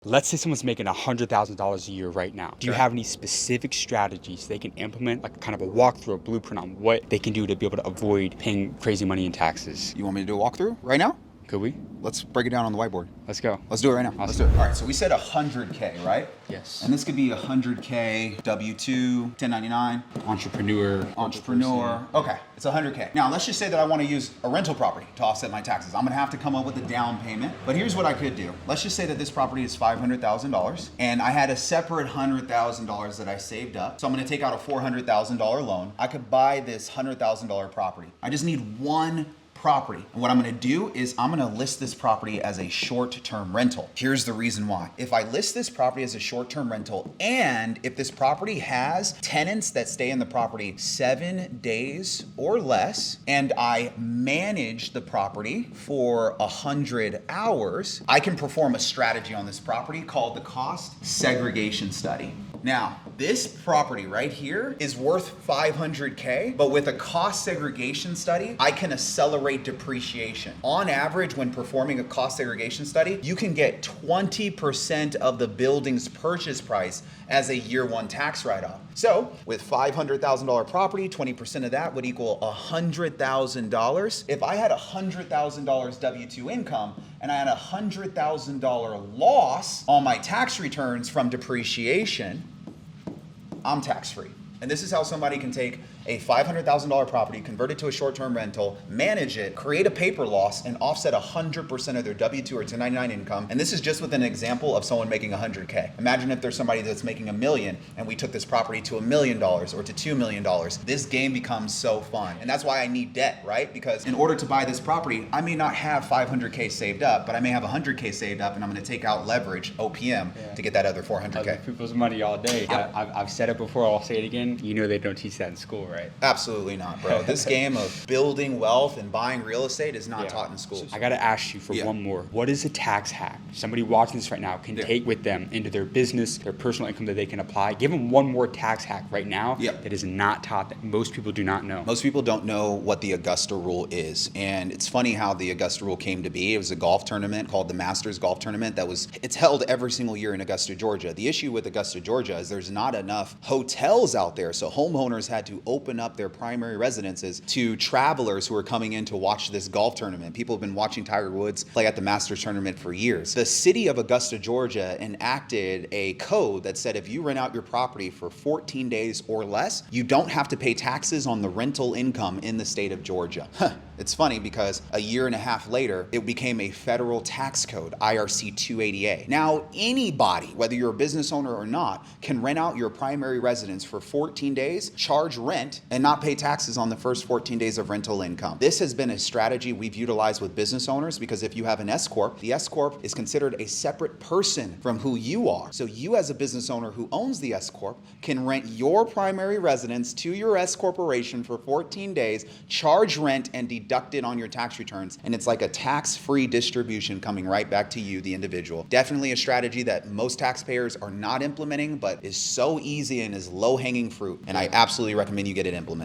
Let's say someone's making $100,000 a year right now. Do you have any specific strategies they can implement, like kind of a walkthrough, a blueprint on what they can do to be able to avoid paying crazy money in taxes? You want me to do a walkthrough right now? Could we? Let's break it down on the whiteboard. Let's go. Let's do it right now. Awesome. Let's do it. All right, so we said 100K, right? Yes. And this could be 100K, W-2, 1099. Entrepreneur. Okay, it's 100K. Now, let's just say that I want to use a rental property to offset my taxes. I'm going to have to come up with a down payment. But here's what I could do. Let's just say that this property is $500,000 and I had a separate $100,000 that I saved up. So I'm going to take out a $400,000 loan. I could buy this $100,000 property. I just need one property. And what I'm gonna do is I'm gonna list this property as a short-term rental. Here's the reason why. If I list this property as a short-term rental, and if this property has tenants that stay in the property 7 days or less, and I manage the property for 100 hours, I can perform a strategy on this property called the cost segregation study. Now, this property right here is worth 500K, but with a cost segregation study, I can accelerate depreciation. On average, when performing a cost segregation study, you can get 20% of the building's purchase price as a year one tax write-off. So with $500,000 property, 20% of that would equal $100,000. If I had $100,000 W-2 income and I had $100,000 loss on my tax returns from depreciation, I'm tax-free. And this is how somebody can take a $500,000 property, convert it to a short-term rental, manage it, create a paper loss, and offset 100% of their W-2 or 1099 income. And this is just with an example of someone making 100K. Imagine if there's somebody that's making $1 million and we took this property to $1 million or to $2 million. This game becomes so fun. And that's why I need debt, right? Because in order to buy this property, I may not have 500K saved up, but I may have 100K saved up and I'm gonna take out leverage, OPM, to get that other 400K. Other people's money all day. Yep. I've said it before, I'll say it again. You know they don't teach that in school, right? Absolutely not, bro. This game of building wealth and buying real estate is not taught in schools. I gotta ask you for one more. What is a tax hack somebody watching this right now can take with them into their business, their personal income that they can apply? Give them one more tax hack right now that is not taught, that most people do not know. Most people don't know what the Augusta Rule is. And it's funny how the Augusta Rule came to be. It was a golf tournament called the Masters Golf Tournament it's held every single year in Augusta, Georgia. The issue with Augusta, Georgia is there's not enough hotels out there. So homeowners had to open up their primary residences to travelers who are coming in to watch this golf tournament. People have been watching Tiger Woods play at the Masters tournament for years. The city of Augusta, Georgia enacted a code that said if you rent out your property for 14 days or less, you don't have to pay taxes on the rental income in the state of Georgia. It's funny because a year and a half later, it became a federal tax code, IRC 280A. Now, anybody, whether you're a business owner or not, can rent out your primary residence for 14 days, charge rent, and not pay taxes on the first 14 days of rental income. This has been a strategy we've utilized with business owners because if you have an S Corp, the S Corp is considered a separate person from who you are. So you as a business owner who owns the S Corp can rent your primary residence to your S Corporation for 14 days, charge rent, and deduct it on your tax returns. And it's like a tax-free distribution coming right back to you, the individual. Definitely a strategy that most taxpayers are not implementing, but is so easy and is low-hanging fruit. And I absolutely recommend you get it implemented.